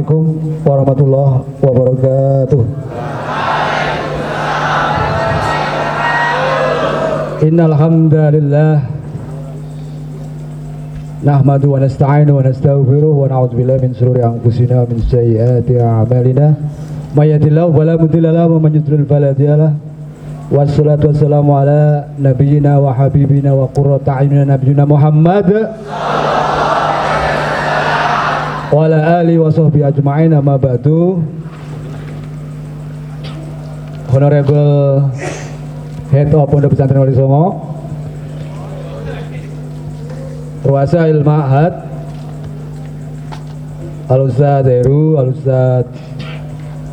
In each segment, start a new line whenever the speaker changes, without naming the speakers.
Assalamualaikum warahmatullahi wabarakatuh. Innal hamdalillah nahmadu wa nasta'inu wa nastaghfiruh wa na'udzu billahi min shururi anfusina wa min sayyiati a'malina may yahdihillahu fala mudilla lahu wa man yudlil fala hadiya lahu. Wassalatu wassalamu ala nabiyyina wa habibina wa qurrati a'yunina nabiyina Muhammad wa ala alihi wa sahbihi ajma'in, amma ba'du. Honorable Head of Pondok Pesantren Wali Songo, Ruasa Ilmahat, Al-Ustadz Heru, Al-Ustadz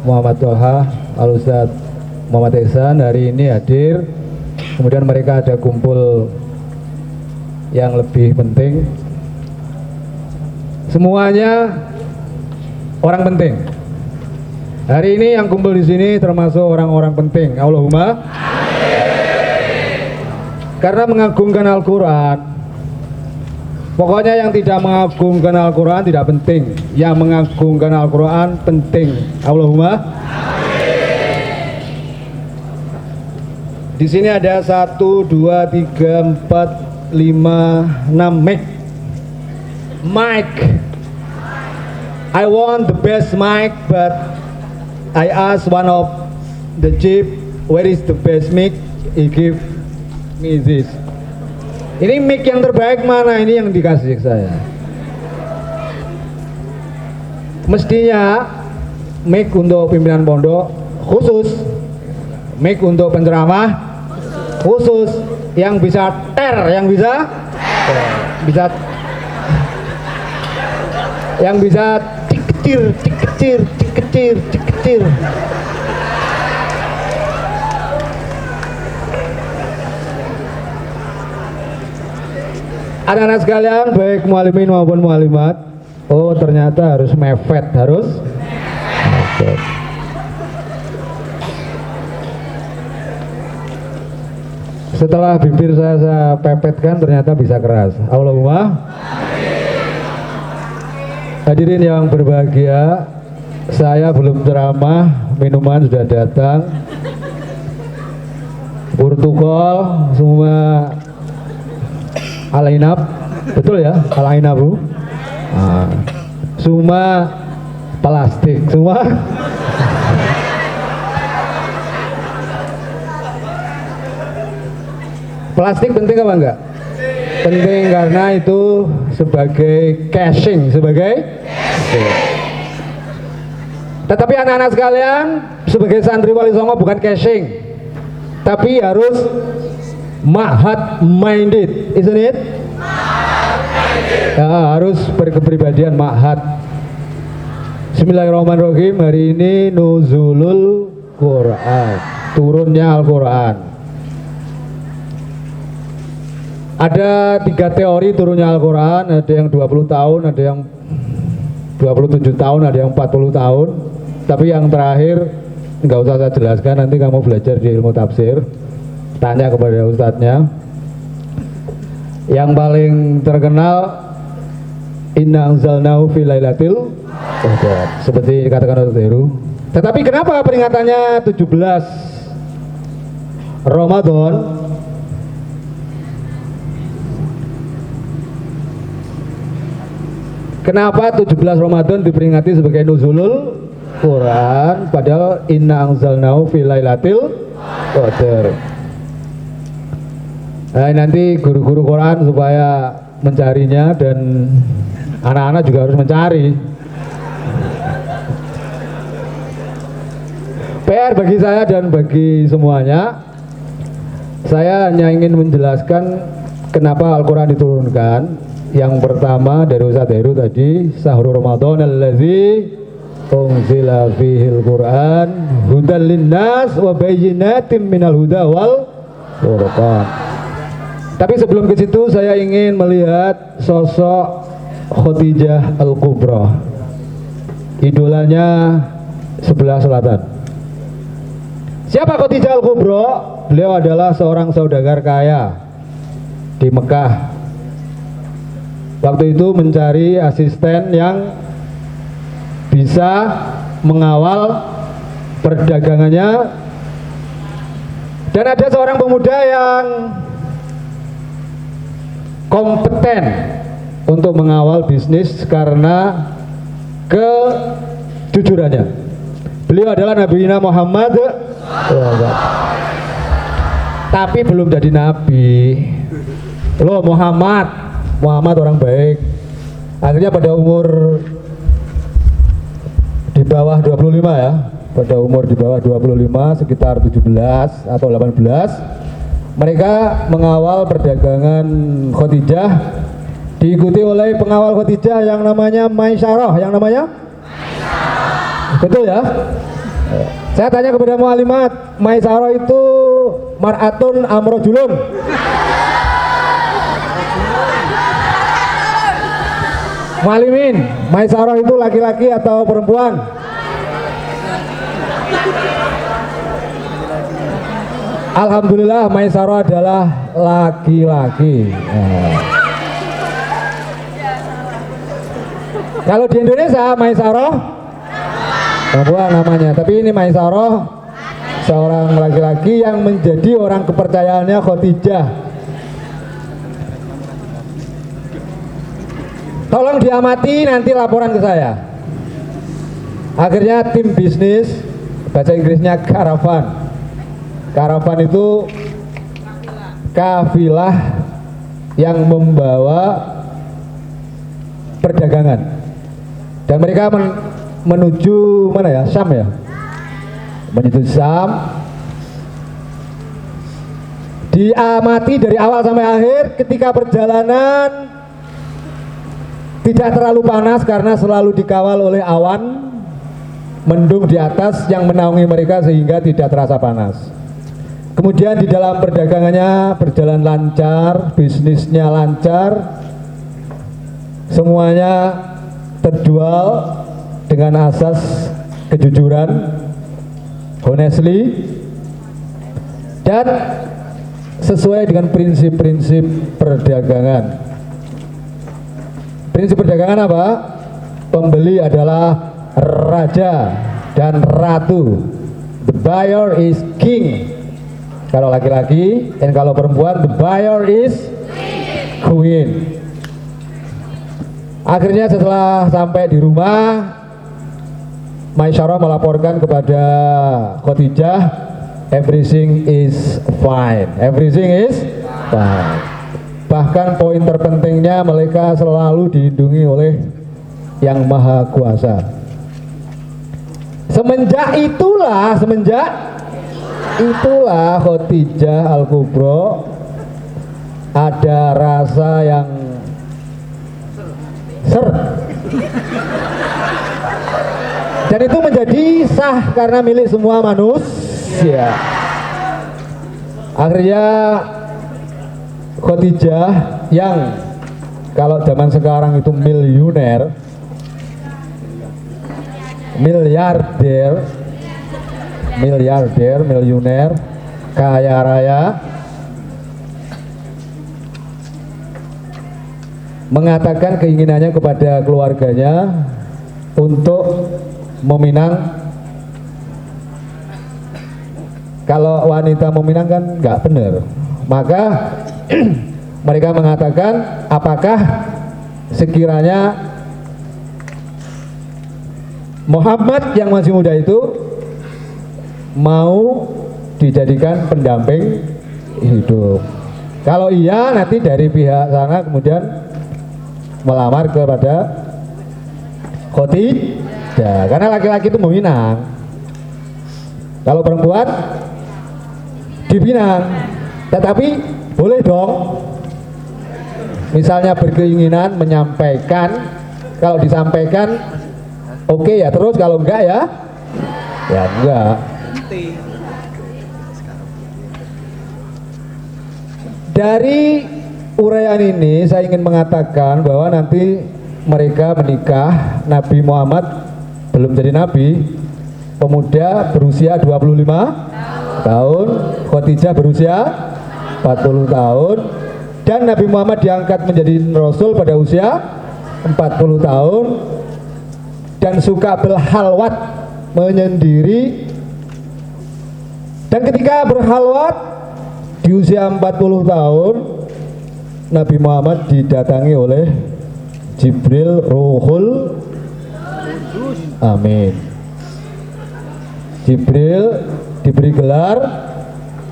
Muhammad Toha, Al-Ustadz Muhammad Ihsan hari ini hadir. Kemudian mereka ada kumpul yang lebih penting. Semuanya orang penting. Hari ini yang kumpul di sini termasuk orang-orang penting. Allahumma amin. Karena mengagungkan Al-Quran. Pokoknya yang tidak mengagungkan Al-Quran tidak penting. Yang mengagungkan Al-Quran penting. Allahumma amin. Di sini ada 1, 2, 3, 4, 5, 6 mic. Mic. I want the best mic, but I asked one of the chief, where is the best mic? He give me this. Ini mic yang terbaik mana? Ini yang dikasih saya. Mestinya mic untuk pimpinan pondok khusus, mic untuk penceramah khusus, yang bisa yang bisa kecil. Anak-anak sekalian, baik mualimin maupun mualimat. Oh, ternyata harus mepet, harus mepet. Setelah bibir saya pepetkan, ternyata bisa keras. Allahumma hadirin yang berbahagia, saya belum ceramah, minuman sudah datang, burtukol semua alainab, betul ya, alainabu, semua plastik, semua plastik penting apa enggak? Penting karena itu sebagai cashing, Tetapi anak-anak sekalian, sebagai santri Wali Songo bukan cashing, tapi harus ma'had minded, isn't it? Ya, harus berkepribadian ma'had. Bismillahirrahmanirrahim. Hari ini nuzulul Quran, turunnya Al-Quran. Ada 3 teori turunnya Al-Quran, ada yang 20 tahun, ada yang 27 tahun, ada yang 40 tahun. Tapi yang terakhir nggak usah saya jelaskan, nanti kamu belajar di ilmu tafsir, tanya kepada ustadznya. Yang paling terkenal inna anzalnahu fi lailatul qadar, seperti dikatakan Ustaz Heru. Tetapi kenapa peringatannya 17 Ramadan? Kenapa 17 Ramadan diperingati sebagai nuzulul Quran, padahal inna anzalnahu fi lailatul qadar. Nah, nanti guru-guru Quran supaya mencarinya, dan anak-anak juga harus mencari. PR bagi saya dan bagi semuanya. Saya hanya ingin menjelaskan kenapa Al-Quran diturunkan. Yang pertama dari Ustadz Heru tadi, Syahrul Ramadan allazi unzila fihil Quran hudan linnas wa bayyinatin minal huda wal furqan. Tapi sebelum ke situ saya ingin melihat sosok Khadijah Al-Kubra, idolanya sebelah selatan. Siapa Khadijah Al-Kubra? Beliau adalah seorang saudagar kaya di Mekah. Waktu itu mencari asisten yang bisa mengawal perdagangannya. Dan ada seorang pemuda yang kompeten untuk mengawal bisnis karena kejujurannya. Beliau adalah Nabi Muhammad, tapi belum jadi nabi. Loh, Muhammad orang baik. Akhirnya pada umur di bawah 25 ya, pada umur di bawah 25 sekitar 17 atau 18, mereka mengawal perdagangan Khadijah, diikuti oleh pengawal Khadijah yang namanya Maisyarah, betul ya? Saya tanya kepada mu'alimat, Maisyarah itu mar'atun amrojulun? Mu'alimin, Maisyarah itu laki-laki atau perempuan? Alhamdulillah, Maisyarah adalah laki-laki. Kalau di Indonesia Maisyarah perempuan namanya, tapi ini Maisyarah seorang laki-laki yang menjadi orang kepercayaannya Khadijah. Tolong diamati, nanti laporan ke saya. Akhirnya tim bisnis, bahasa Inggrisnya karavan. Karavan itu kafilah yang membawa perdagangan. Dan mereka menuju mana ya? Syam ya? Menuju Syam. Diamati dari awal sampai akhir, ketika perjalanan tidak terlalu panas karena selalu dikawal oleh awan mendung di atas yang menaungi mereka sehingga tidak terasa panas. Kemudian di dalam perdagangannya berjalan lancar, bisnisnya lancar, semuanya terjual dengan asas kejujuran, honestly, dan sesuai dengan prinsip-prinsip perdagangan. Prinsip perdagangan apa? Pembeli adalah raja dan ratu. The buyer is king kalau laki-laki, dan kalau perempuan the buyer is queen. Akhirnya setelah sampai di rumah, Maisyarah melaporkan kepada Khadijah, everything is fine, everything is fine. Bahkan poin terpentingnya, mereka selalu dilindungi oleh Yang Maha Kuasa. Semenjak itulah Khadijah Al-Kubra ada rasa yang dan itu menjadi sah karena milik semua manusia. Akhirnya Khadijah yang kalau zaman sekarang itu miliuner, miliuner, kaya raya, mengatakan keinginannya kepada keluarganya untuk meminang. Kalau wanita meminang kan nggak benar, maka mereka mengatakan, apakah sekiranya Muhammad yang masih muda itu mau dijadikan pendamping hidup? Kalau iya, nanti dari pihak sana kemudian melamar kepada Khadijah, karena laki-laki itu meminang, kalau perempuan dipinang. Tetapi boleh dong, misalnya berkeinginan menyampaikan, kalau disampaikan oke ya terus, kalau enggak ya enggak. Dari uraian ini saya ingin mengatakan bahwa nanti mereka menikah, Nabi Muhammad belum jadi nabi, pemuda berusia 25 tahun, Khadijah berusia 40 tahun, dan Nabi Muhammad diangkat menjadi Rasul pada usia 40 tahun. dan suka berhalwat menyendiri. Dan ketika berhalwat di usia 40 tahun, Nabi Muhammad didatangi oleh Jibril Ruhul Amin. Jibril diberi gelar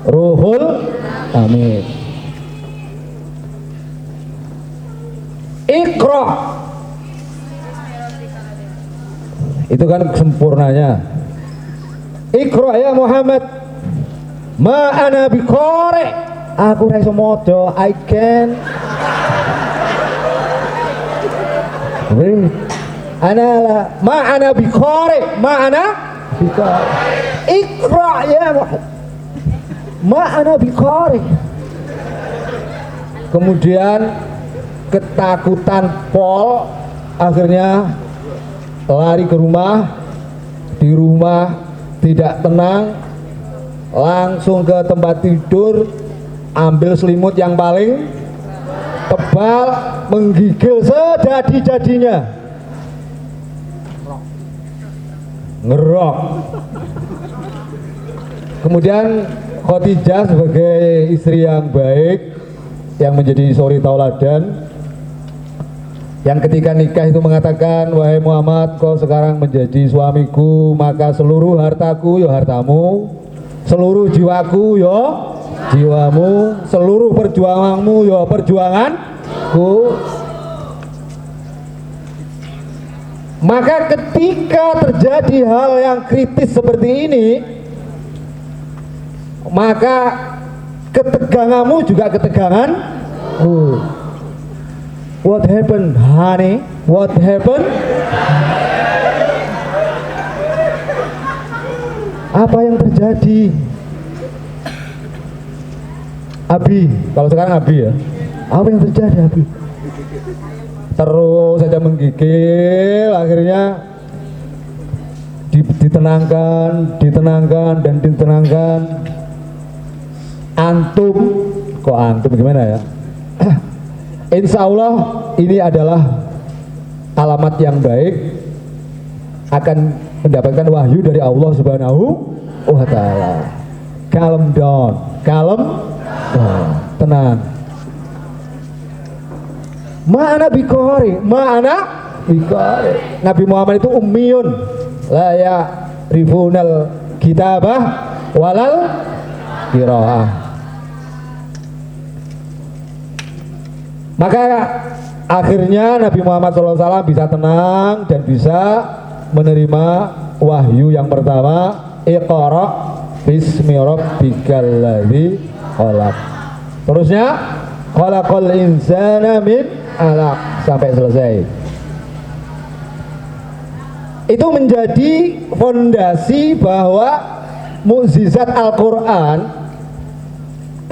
Ruhul Amin. Iqra, itu kan sempurnanya. Iqra ya Muhammad, ma ana biqari, aku ra iso maca, I can read. Ma ana biqari, ma ana biqari. Iqra ya Muhammad, ma ana biqari. Kemudian ketakutan Paul akhirnya lari ke rumah. Di rumah tidak tenang, langsung ke tempat tidur, ambil selimut yang paling tebal, menggigil sejadi-jadinya, ngerok. Kemudian Khadijah sebagai istri yang baik, yang menjadi suri tauladan, yang ketika nikah itu mengatakan, wahai Muhammad, kau sekarang menjadi suamiku, maka seluruh hartaku ya hartamu, seluruh jiwaku ya jiwamu, seluruh perjuanganmu ya perjuanganku. Maka ketika terjadi hal yang kritis seperti ini, maka keteganganmu juga ketegangan. What happened, honey? What happened? Apa yang terjadi? Abi, kalau sekarang Abi ya. Apa yang terjadi, Abi? Terus saja menggigil, akhirnya ditenangkan dan ditenangkan. Antum, kok antum gimana ya? Insya Allah ini adalah alamat yang baik, akan mendapatkan wahyu dari Allah Subhanahu wa Ta'ala. Calm down, tenang. Ma'ana biqari, Nabi Muhammad itu ummiyun, la ya'rifunal kitabah walal qiraah. Maka akhirnya Nabi Muhammad SAW bisa tenang dan bisa menerima wahyu yang pertama, Iqra bismi rabbikal ladzi khalaq. Terusnya khalaqal insana min 'alaq sampai selesai. Itu menjadi fondasi bahwa mukjizat Al-Qur'an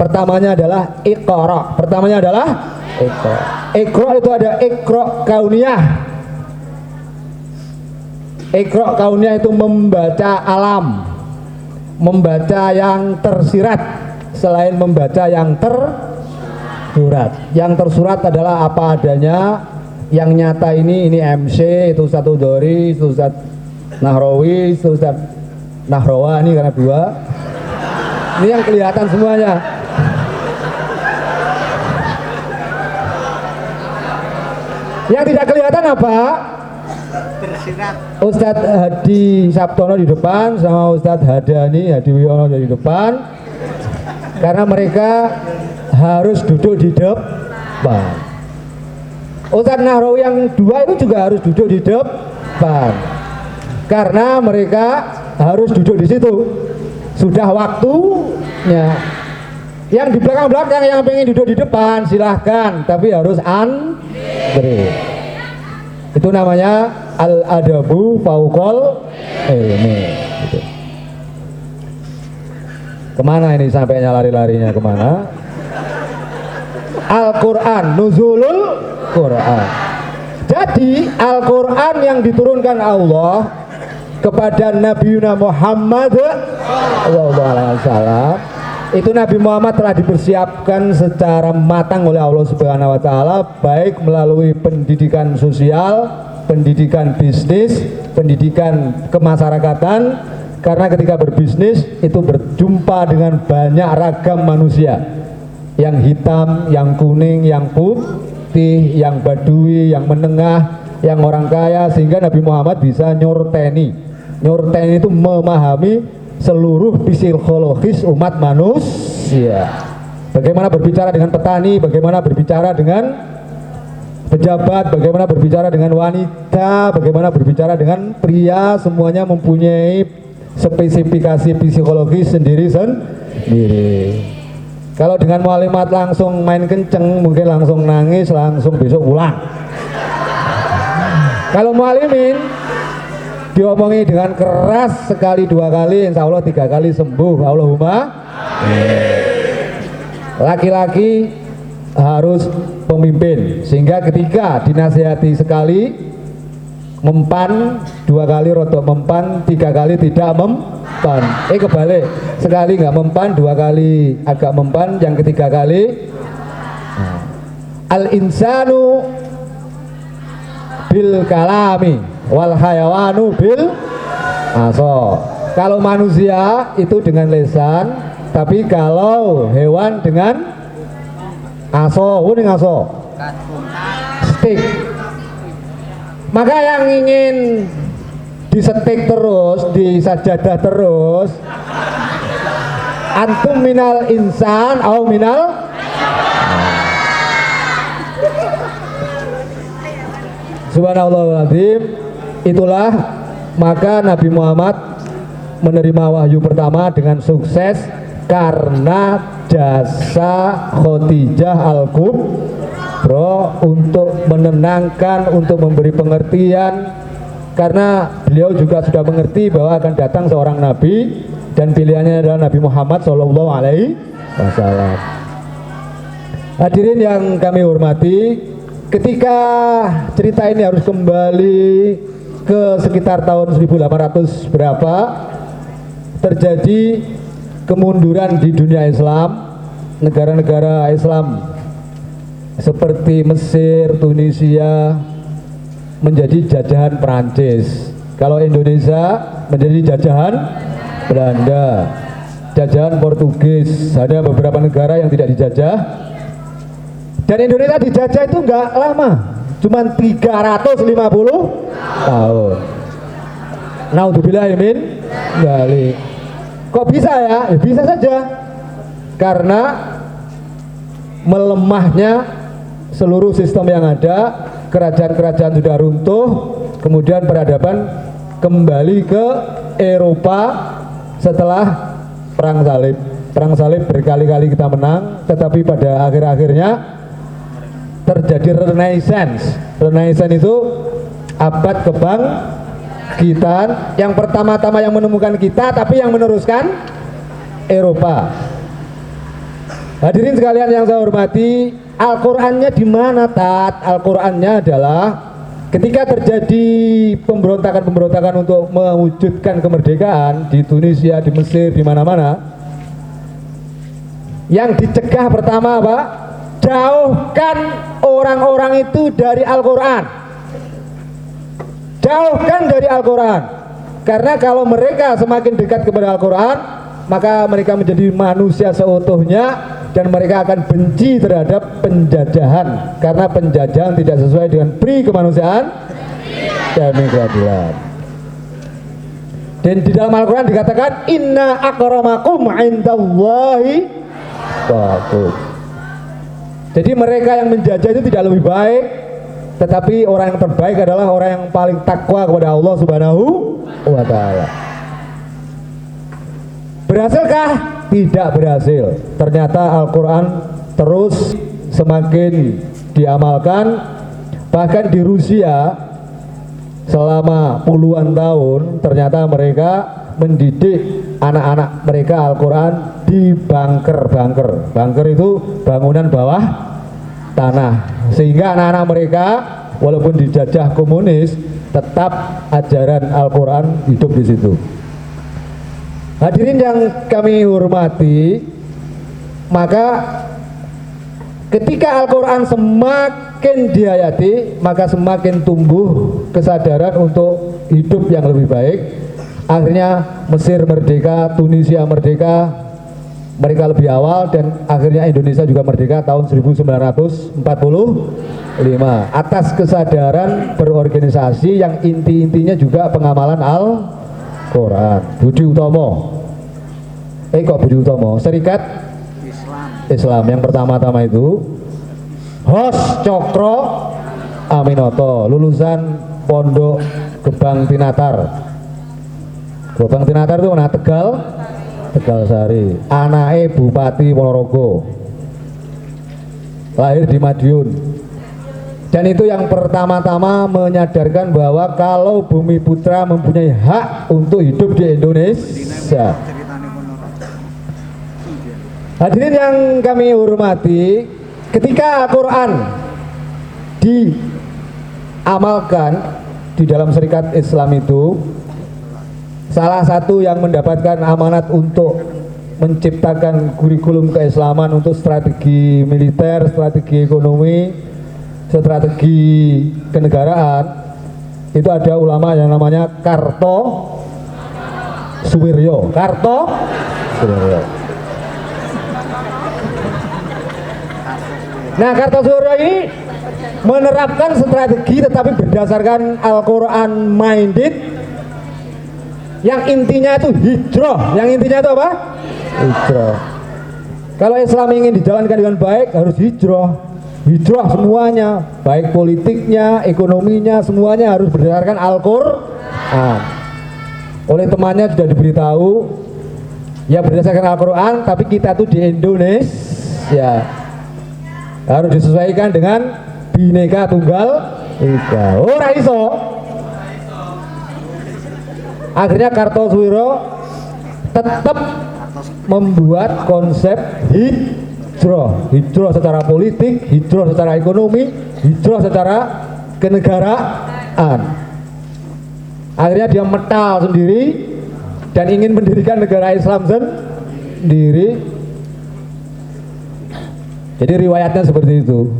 pertamanya adalah Iqra. Pertamanya adalah Iqra. Iqra itu ada Iqra kauniyah. Iqra kauniyah itu membaca alam, membaca yang tersirat selain membaca yang tersurat. Yang tersurat adalah apa adanya, yang nyata ini MC, itu Ustadz Udhori, itu Ustadz Nahrawi, itu Ustadz Nahrawani karena dua. Ini yang kelihatan semuanya. Yang tidak kelihatan apa? Tersirat. Ustadz Hadi Sabtono di depan sama Ustadz Hadani Hadi Wiono di depan, karena mereka harus duduk di depan. Ustadz Nahrawi yang dua itu juga harus duduk di depan, karena mereka harus duduk di situ. Sudah waktunya. Yang di belakang-belakang yang pengen duduk di depan silahkan, tapi harus antri. Itu namanya al-adabu fauqal ilmi. Gitu. Kemana ini sampainya, lari-larinya kemana? Al-Quran, nuzulul Quran. Jadi Al-Quran yang diturunkan Allah kepada Nabi Muhammad SAW, itu Nabi Muhammad telah dipersiapkan secara matang oleh Allah Subhanahu wa Ta'ala, baik melalui pendidikan sosial pendidikan bisnis, pendidikan kemasyarakatan, karena ketika berbisnis itu berjumpa dengan banyak ragam manusia, yang hitam, yang kuning, yang putih, yang badui, yang menengah, yang orang kaya, sehingga Nabi Muhammad bisa nyorteni itu memahami seluruh psikologis umat manusia. Bagaimana berbicara dengan petani, bagaimana berbicara dengan pejabat, bagaimana berbicara dengan wanita, bagaimana berbicara dengan pria, semuanya mempunyai spesifikasi psikologis sendiri. Kalau dengan mualimat langsung main kenceng, mungkin langsung nangis, langsung besok pulang. Kalau mualimin diomongi dengan keras sekali, 2 kali, insya Allah 3 kali sembuh. Allahumma. Laki-laki harus pemimpin, sehingga ketika dinasihati sekali mempan, 2 kali rotok mempan, 3 kali tidak mempan. Kebalik, sekali nggak mempan, 2 kali agak mempan, yang ketiga kali al insanu bil kalami wal hayawanu bil aso. Kalau manusia itu dengan lesan, tapi kalau hewan dengan aso, stick. Maka yang ingin disetik terus, disajadah terus, antum minal insan au minal, subhanallahirrahmanirrahim. Itulah maka Nabi Muhammad menerima wahyu pertama dengan sukses karena jasa Khadijah Al-Kubra untuk menenangkan, untuk memberi pengertian, karena beliau juga sudah mengerti bahwa akan datang seorang nabi dan pilihannya adalah Nabi Muhammad Shallallahu Alaihi Wasallam. Hadirin yang kami hormati, ketika cerita ini harus kembali ke sekitar tahun 1800 berapa, terjadi kemunduran di dunia Islam. Negara-negara Islam seperti Mesir, Tunisia menjadi jajahan Perancis. Kalau Indonesia menjadi jajahan Belanda, jajahan Portugis. Ada beberapa negara yang tidak dijajah. Dan Indonesia dijajah itu enggak lama, cuma 350 tahun. Naudzubillah min dzalik. Kok bisa ya? Ya bisa saja. Karena melemahnya seluruh sistem yang ada, kerajaan-kerajaan sudah runtuh, kemudian peradaban kembali ke Eropa setelah Perang Salib. Perang Salib berkali-kali kita menang, tetapi pada akhir-akhirnya terjadi Renaissance. Renaissance itu abad kebangkitan, yang pertama-tama yang menemukan kita, tapi yang meneruskan Eropa. Hadirin sekalian yang saya hormati, Al-Qur'annya di mana, Tat? Al-Qur'annya adalah ketika terjadi pemberontakan-pemberontakan untuk mewujudkan kemerdekaan di Tunisia, di Mesir, di mana-mana, yang dicegah pertama apa? Jauhkan orang-orang itu dari Al-Quran. Jauhkan dari Al-Quran. Karena kalau mereka semakin dekat kepada Al-Quran, maka mereka menjadi manusia seutuhnya, dan mereka akan benci terhadap penjajahan, karena penjajahan tidak sesuai dengan pri kemanusiaan dan keadilan. Dan di dalam Al-Quran dikatakan inna akramakum indallahi atqakum. Jadi mereka yang menjajah itu tidak lebih baik, tetapi orang yang terbaik adalah orang yang paling takwa kepada Allah Subhanahu wa Ta'ala. Berhasilkah? Tidak berhasil. Ternyata Al-Quran terus semakin diamalkan. Bahkan di Rusia selama puluhan tahun ternyata mereka mendidik anak-anak mereka Al-Quran di bunker. Bunker itu bangunan bawah tanah, sehingga anak-anak mereka walaupun dijajah komunis tetap ajaran Al-Quran hidup di situ. Hadirin yang kami hormati, maka ketika Al-Quran semakin semakin dihayati maka semakin tumbuh kesadaran untuk hidup yang lebih baik. Akhirnya Mesir merdeka, Tunisia merdeka, mereka lebih awal, dan akhirnya Indonesia juga merdeka tahun 1945 atas kesadaran berorganisasi yang inti-intinya juga pengamalan Al-Quran. Budi Utomo, Budi Utomo, Serikat Islam yang pertama-tama itu Hos Cokro Aminoto, lulusan Pondok Gebang Tinatar. Gebang Tinatar itu mana? Tegal Sari. Anake Bupati Ponorogo, lahir di Madiun. Dan itu yang pertama-tama menyadarkan bahwa kalau Bumi Putra mempunyai hak untuk hidup di Indonesia. Hadirin yang kami hormati, ketika Al-Quran diamalkan di dalam Serikat Islam itu, salah satu yang mendapatkan amanat untuk menciptakan kurikulum keislaman untuk strategi militer, strategi ekonomi, strategi kenegaraan, itu ada ulama yang namanya Kartosuwiryo. Nah, Kartosuwiryo ini menerapkan strategi tetapi berdasarkan Al-Quran minded, yang intinya itu hijrah. Yang intinya itu apa? Hijrah. Kalau Islam ingin dijalankan dengan baik harus hijrah. Hijrah semuanya, baik politiknya, ekonominya, semuanya harus berdasarkan Al-Quran. Oleh temannya sudah diberitahu, ya berdasarkan Al-Quran, tapi kita tuh di Indonesia harus disesuaikan dengan Bhinneka Tunggal Ika. Ora iso. Akhirnya Kartosuwiryo tetap membuat konsep hijrah secara politik, hijrah secara ekonomi, hijrah secara kenegaraan. Akhirnya dia metal sendiri dan ingin mendirikan negara Islam sendiri. Jadi riwayatnya seperti itu.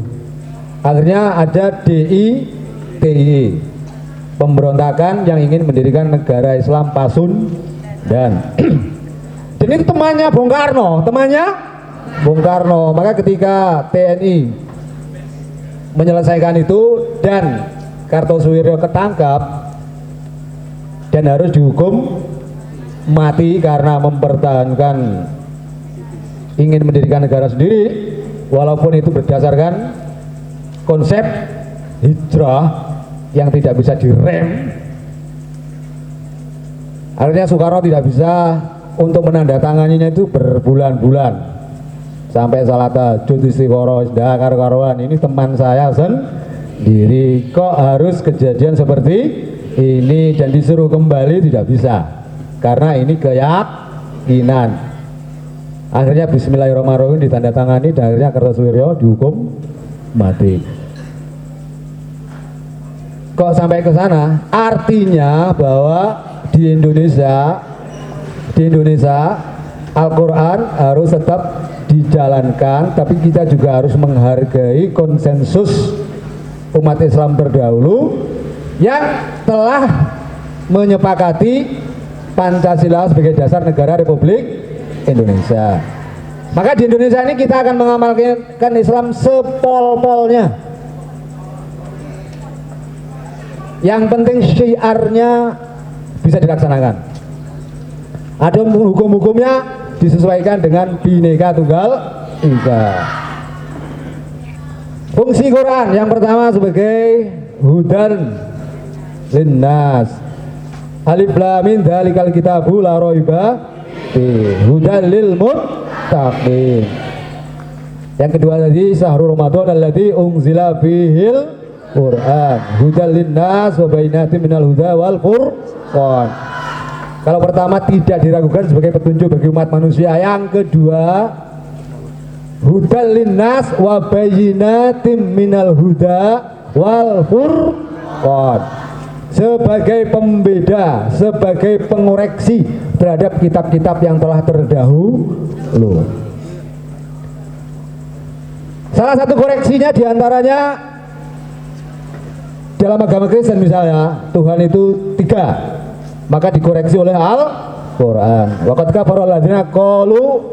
Akhirnya ada DITIE, pemberontakan yang ingin mendirikan negara Islam Pasundan. Dan itu temannya Bung Karno. Maka ketika TNI menyelesaikan itu dan Kartosuwiryo ketangkap dan harus dihukum mati karena mempertahankan ingin mendirikan negara sendiri, walaupun itu berdasarkan konsep hijrah yang tidak bisa direm. Akhirnya Soekarno tidak bisa untuk menandatanganinya itu berbulan-bulan sampai salat tahajud istighfar karo-karoan. Ini teman saya sendiri kok harus kejadian seperti ini dan disuruh kembali, tidak bisa karena ini keyakinan. Akhirnya bismillahirrahmanirrahim ditandatangani dan akhirnya Kartosuwiryo dihukum mati. Kok sampai ke sana? Artinya bahwa di Indonesia Al-Quran harus tetap dijalankan, tapi kita juga harus menghargai konsensus umat Islam terdahulu yang telah menyepakati Pancasila sebagai dasar negara Republik Indonesia. Maka di Indonesia ini kita akan mengamalkan Islam sepol-polnya. Yang penting syiarnya bisa dilaksanakan. Ada hukum-hukumnya disesuaikan dengan Bhinneka Tunggal Ika. Fungsi Quran yang pertama sebagai hudan linnas. Alif lam mim dzalikal kitabu la raiba fihi hudan lil muttaqin. Yang kedua tadi syahrul ramadan alladzi unzila fihil Quran hudan linnas wa bainatin minal huda wal furqan. Kalau pertama tidak diragukan sebagai petunjuk bagi umat manusia. Yang kedua hudan linnas wa bainatin minal huda wal furqan, sebagai pembeda, sebagai pengoreksi terhadap kitab-kitab yang telah terdahulu. Salah satu koreksinya diantaranya dalam agama Kristen misalnya Tuhan itu 3, maka dikoreksi oleh Al-Quran. Waqad kafara alladziina qalu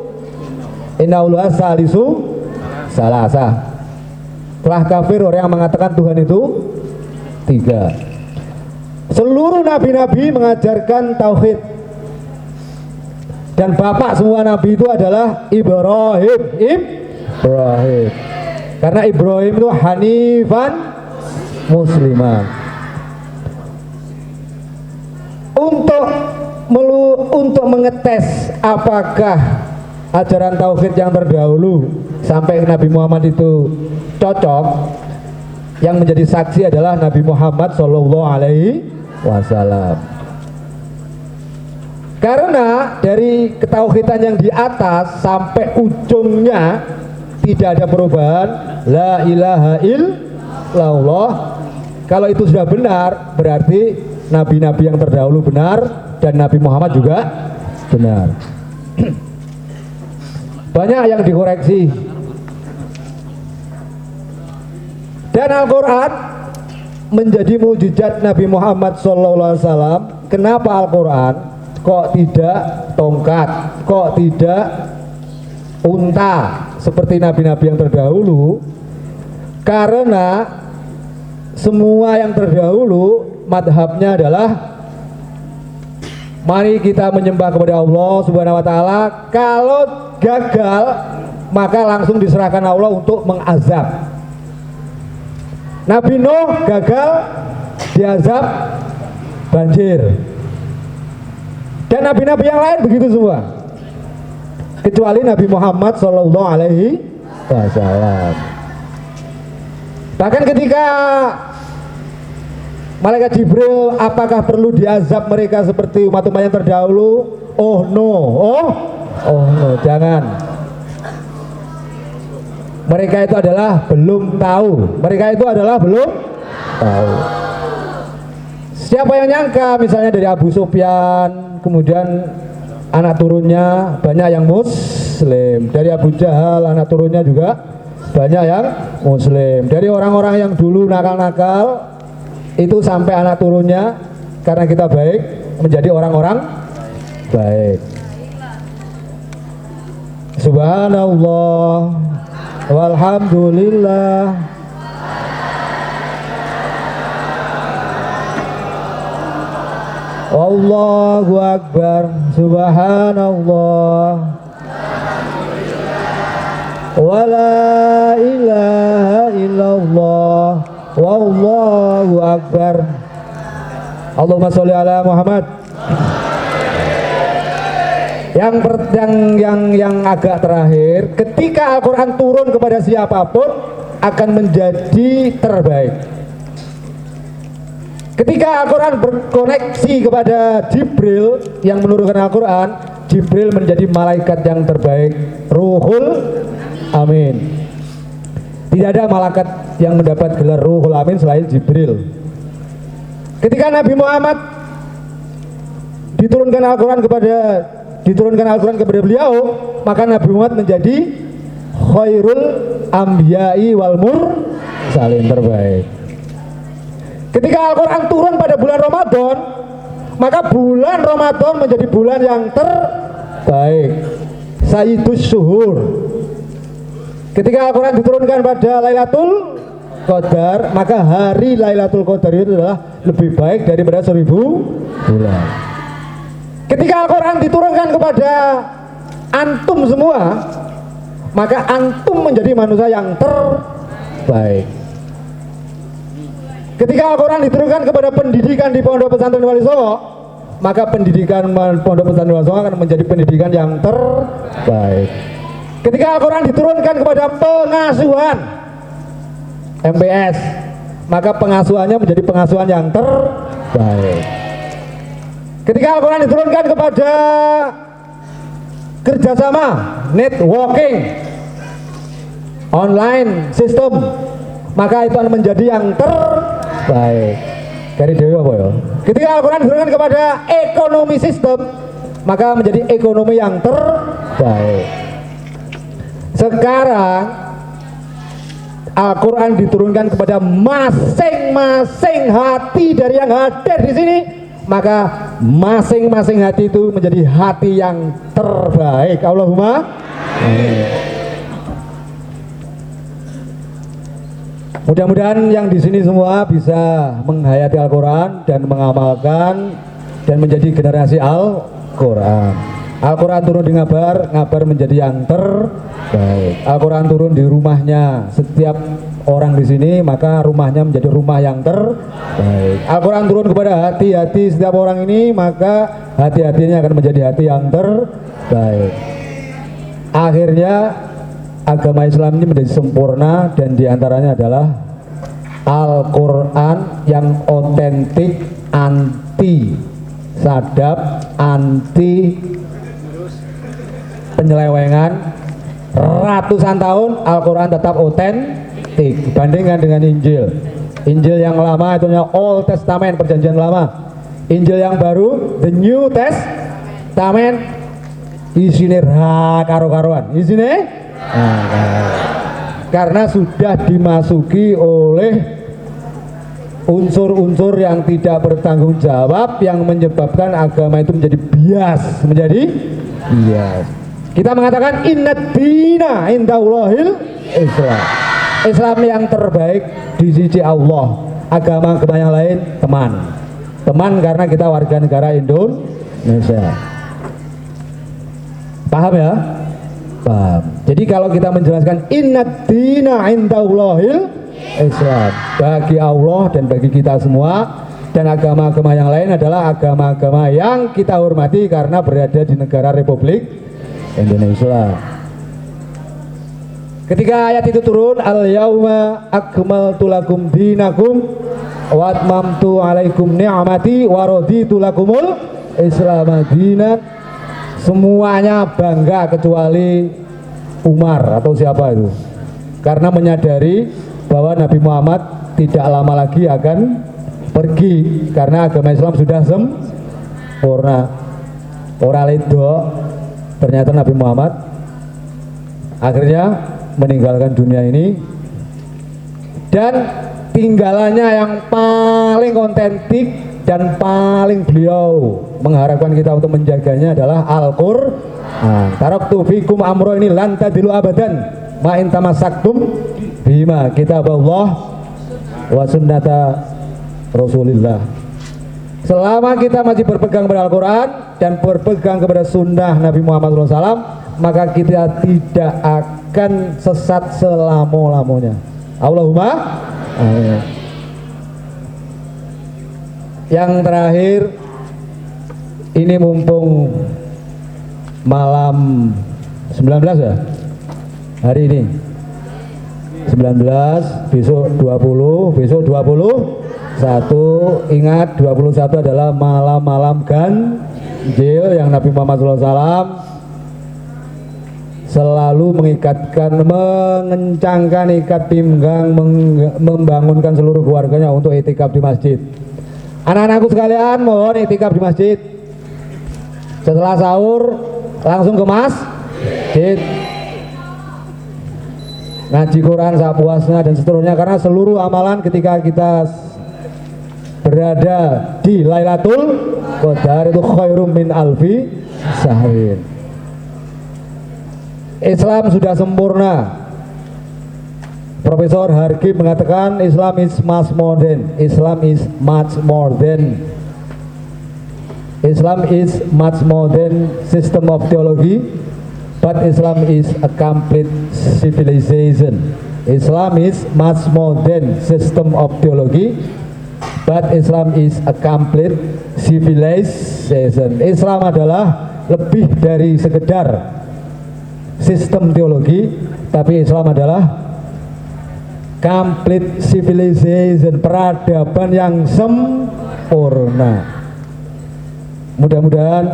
innallaha salisu salasa. Telah kafir orang yang mengatakan Tuhan itu 3. Seluruh nabi-nabi mengajarkan tauhid. Dan bapak semua nabi itu adalah Ibrahim. Karena Ibrahim itu hanifan musliman. Untuk mengetes apakah ajaran tauhid yang terdahulu sampai Nabi Muhammad itu cocok, yang menjadi saksi adalah Nabi Muhammad Shallallahu Alaihi Wasallam. Karena dari ketauhidan yang di atas sampai ujungnya tidak ada perubahan, la ilaha illallah. Kalau itu sudah benar, berarti nabi-nabi yang terdahulu benar dan Nabi Muhammad juga benar. Banyak yang dikoreksi. Dan Al-Quran menjadi mukjizat Nabi Muhammad SAW. Kenapa Al-Quran kok tidak tongkat, kok tidak unta seperti nabi-nabi yang terdahulu? Karena semua yang terdahulu madhabnya adalah mari kita menyembah kepada Allah Subhanahu wa Ta'ala. Kalau gagal maka langsung diserahkan Allah untuk mengazab. Nabi Nuh gagal, diazab banjir. Dan nabi-nabi yang lain begitu semua, kecuali Nabi Muhammad Shallallahu Alaihi Wasallam. Bahkan ketika malaikat Jibril, apakah perlu diazab mereka seperti umat-umat yang terdahulu? Oh no, jangan. Mereka itu adalah belum tahu. Siapa yang nyangka misalnya dari Abu Sufyan, kemudian anak turunnya banyak yang muslim. Dari Abu Jahal anak turunnya juga banyak yang muslim. Dari orang-orang yang dulu nakal-nakal itu sampai anak turunnya karena kita baik menjadi orang-orang baik. Subhanallah walhamdulillah Allahu Akbar. Subhanallah wa la ilaha illallah wallahu akbar. Allahumma sholli ala Muhammad. Yang agak terakhir, ketika Al-Quran turun kepada siapapun akan menjadi terbaik. Ketika Al-Quran berkoneksi kepada Jibril yang menurunkan Al-Quran, Jibril menjadi malaikat yang terbaik, Ruhul Amin. Tidak ada malaikat yang mendapat gelar Ruhul Amin selain Jibril. Ketika Nabi Muhammad diturunkan Al-Quran kepada beliau, maka Nabi Muhammad menjadi khairul anbiya'i wal mursalin, terbaik. Ketika Al-Quran turun pada bulan Ramadan, maka bulan Ramadan menjadi bulan yang terbaik, Sayyidus Syuhur. Ketika Al-Quran diturunkan pada Lailatul Qadar, maka hari Lailatul Qadar itu adalah lebih baik daripada 1000 bulan. Ketika Al-Quran diturunkan kepada antum semua, maka antum menjadi manusia yang terbaik. Ketika Al-Quran diturunkan kepada pendidikan di Pondok Pesantren Wali Songo, maka pendidikan Pondok Pesantren Wali Songo akan menjadi pendidikan yang terbaik. Ketika Al-Quran diturunkan kepada pengasuhan MPS, maka pengasuhannya menjadi pengasuhan yang terbaik. Ketika Al-Quran diturunkan kepada kerjasama networking online sistem, maka itu akan menjadi yang terbaik. Dari Dewi apa ya? Ketika Al-Quran diturunkan kepada ekonomi sistem, maka menjadi ekonomi yang terbaik. Sekarang Al-Quran diturunkan kepada masing-masing hati dari yang hadir di sini, maka masing-masing hati itu menjadi hati yang terbaik. Allahumma mudah-mudahan yang di sini semua bisa menghayati Al-Quran dan mengamalkan dan menjadi generasi Al-Quran. Al-Quran turun di Ngabar, Ngabar menjadi yang terbaik. Al-Quran turun di rumahnya setiap orang di sini, maka rumahnya menjadi rumah yang terbaik. Al-Quran turun kepada hati-hati setiap orang ini, maka hati-hatinya akan menjadi hati yang terbaik. Akhirnya agama Islam ini menjadi sempurna, dan diantaranya adalah Al-Quran yang otentik, anti sadap, anti penyelewengan. Ratusan tahun Al-Quran tetap otentik. Bandingkan dengan Injil. Injil yang lama itu Old Testament, perjanjian lama. Injil yang baru The New Testament, isine ra karo-karoan. Isine karena sudah dimasuki oleh unsur-unsur yang tidak bertanggung jawab, yang menyebabkan agama itu menjadi bias. Kita mengatakan innad dina indallahil Islam. Islam yang terbaik di sisi Allah. Agama-agama yang lain teman karena kita warga negara Indonesia. Paham ya? Paham. Jadi kalau kita menjelaskan innad dina indallahil Islam, bagi Allah dan bagi kita semua, dan agama-agama yang lain adalah agama-agama yang kita hormati karena berada di negara Republik Indonesia. Ketika ayat itu turun, al-yauma akmaltu lakum dinakum wa atmamtu alaikum ni'mati wa raditu lakumul Islam dinan, semuanya bangga kecuali Umar atau siapa itu, karena menyadari bahwa Nabi Muhammad tidak lama lagi akan pergi karena agama Islam sudah sempurna. Ora ledo, ternyata Nabi Muhammad akhirnya meninggalkan dunia ini, dan tinggalannya yang paling otentik dan paling beliau mengharapkan kita untuk menjaganya adalah Al-Qur'an. Taraktu fikum amro ini lan tadilu abadan ma in tamassaktum bima kitaballah wa sunnata Rasulillah. Selama kita masih berpegang pada Al-Quran dan berpegang kepada sunnah Nabi Muhammad SAW, maka kita tidak akan sesat selama-lamanya. Allahumma amin. Yang terakhir, ini mumpung malam 19 ya, hari ini 19, besok 20, besok 21. Ingat 21 adalah malam-malam ganjil yang Nabi Muhammad SAW selalu mengikatkan, mengencangkan ikat pinggang, membangunkan seluruh keluarganya untuk itikaf di masjid. Anak-anakku sekalian, mohon itikaf di masjid. Setelah sahur langsung ke masjid, ngaji Quran sepuasnya dan seterusnya, karena seluruh amalan ketika kita berada di Lailatul Qadar itu khairum min alfi syahrin. Islam sudah sempurna. Profesor Hargib mengatakan Islam is much more than, Islam is much more than, Islam is much more than system of theology, but Islam is a complete civilization. Islam is much more than system of theology, but Islam is a complete civilization. Islam adalah lebih dari sekedar sistem teologi, tapi Islam adalah complete civilization, peradaban yang sempurna. Mudah-mudahan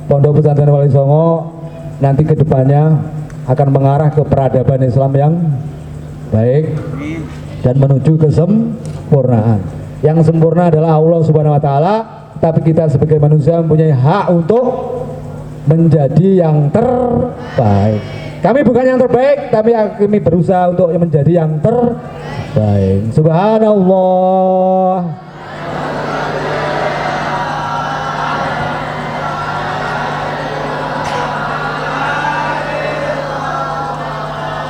Pondok Pesantren Wali Songo nanti kedepannya akan mengarah ke peradaban Islam yang baik dan menuju kesempurnaan. Yang sempurna adalah Allah Subhanahu wa Ta'ala, tapi kita sebagai manusia mempunyai hak untuk menjadi yang terbaik. Kami bukan yang terbaik, tapi kami berusaha untuk menjadi yang terbaik. Subhanallah.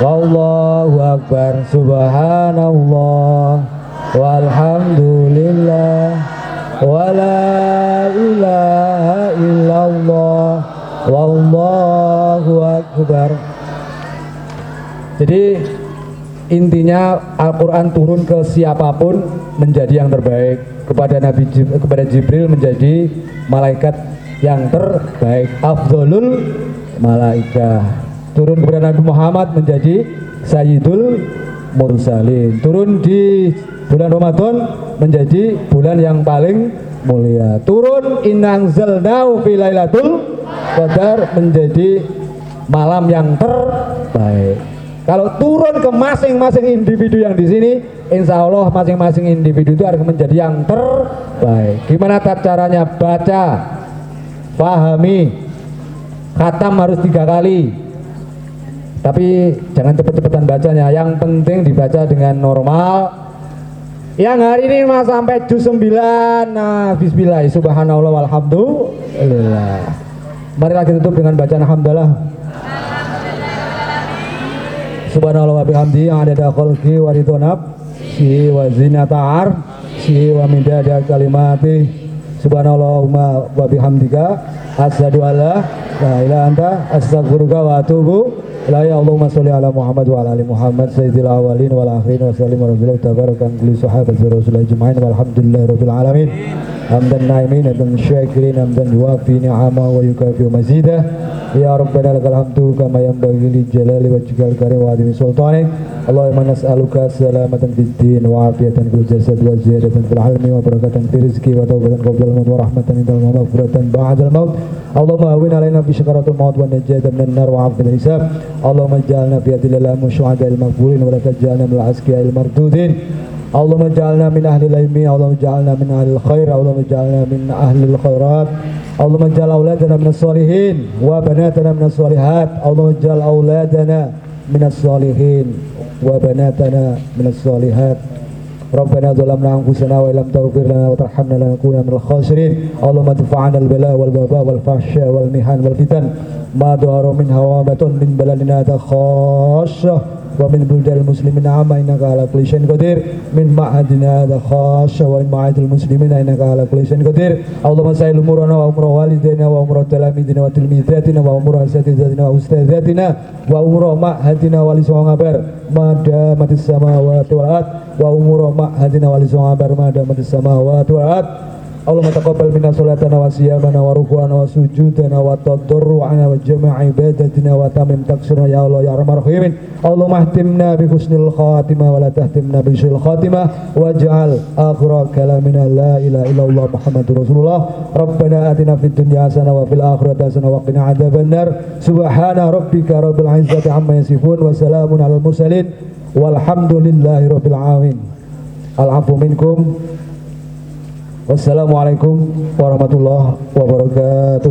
Wallahu akbar. Subhanallah. Walhamdulillah. Wala ilaha illallah. Wallahu akbar. Jadi intinya Al-Quran turun ke siapapun menjadi yang terbaik. Kepada kepada Jibril menjadi malaikat yang terbaik, afdholul malaikah. Turun kepada Nabi Muhammad menjadi Sayyidul Mursalin. Turun di bulan Ramadan menjadi bulan yang paling mulia. Turun inna anzalnahu fi lailatul qadar menjadi malam yang terbaik. Kalau turun ke masing-masing individu yang di sini, insya Allah masing-masing individu itu akan menjadi yang terbaik. Gimana caranya? Baca, pahami, khatam harus 3 kali. Tapi jangan cepet-cepetan bacanya. Yang penting dibaca dengan normal. Yang hari ini mas sampai juz 9. Nah, bismillah, subhanallah walhamdulillah. Marilah kita tutup dengan bacaan alhamdulillah. Subhanallah wa bihamdi adada khalqi wa ridwanab si wa zinata arsi wa midada kalimati. Subhanallahumma wa bihamdika asyhadu alla ilaha anta astaghfiruka wa atubu ilaika. Allahumma sholli ala Muhammad wa ala ali Muhammad sayyidil awwalin wal akhirin wa sallim rabbil tabarakan kulli sahabati rasulillah ajma'in walhamdulillahi rabbil alamin. Hamdan naimin dan syakirin hamdan yuwafi ni'ama wa yukafi mazidah. Ya Rabbana lakal hamdu kama yanbaghi li jalali wajhikal karim wa adimi sultanik. Allahumma nas'aluka salamatan fid din wa afiyatan fil jasad wa ziyadatan fil ilmi wa barakatan fil rizqi wa tawbatan qabla al-maut wa rahmatan indal maut wa maghfiratan ba'da al-maut. Allahumma hawwin alaina fi syakaratil maut wa najatan minan nar wa 'afwan hisab. Allahumma ij'alna fi adillil syuhada'il maghfurin wa la taj'alna minal asqiya'il mardudin. Allahumma ij'alna min ahli al-ilmi, Allahumma ij'alna min ahli al-khair, Allahumma ij'alna min ahli al-khairat. Allahumma ij'al auladana minas solihin wa banatana minas solihat. Allahumma ij'al auladana minas solihin wa banatana minas solihat. Rabbana zalamna anfusana wa illam taghfir lana wa tarhamna lanakunanna minal khasirin. Allahumma dfa'na al-bala wal waba wal fahsya wal mihan wal fitan ma dhahara minha wa ma batun min baladina khassah wa min buldal muslimin amma innaka ala kulli syai'in qadir min ma'adina hadha khassa wa min ma'adil muslimin innaka ala kulli syai'in qadir. Allahumma sahhil umurana wa umur walidina wa umur talamidina wa tilmidatina wa umur asatizatina wa ustadzatina wa umur ma'hadina wa li sawabar madamatis samawati wal ard wa umur ma'hadina wa li sawabar madamatis samawati wal ard. Allahumma taqabbal minna salatana wa siyamana wa ruku'ana wa sujudana wa tadarru'ana wa jama'a ibadatina wa tamim taksirna ya Allah ya arhamar rahimin. Allahumma ihtimna bi husnil khatimah wa la tahtimna bi syil khatimah waj'al akhira kalamina la ilaha illallah Muhammadur Rasulullah. Rabbana atina fid dunya hasanah wa fil akhirati hasanah wa qina adzabannar. Subhana rabbika rabbil izzati amma yasifun wa salamun alal mursalin walhamdulillahi rabbil alamin. Al-'afwu minkum. Wassalamualaikum warahmatullahi wabarakatuh.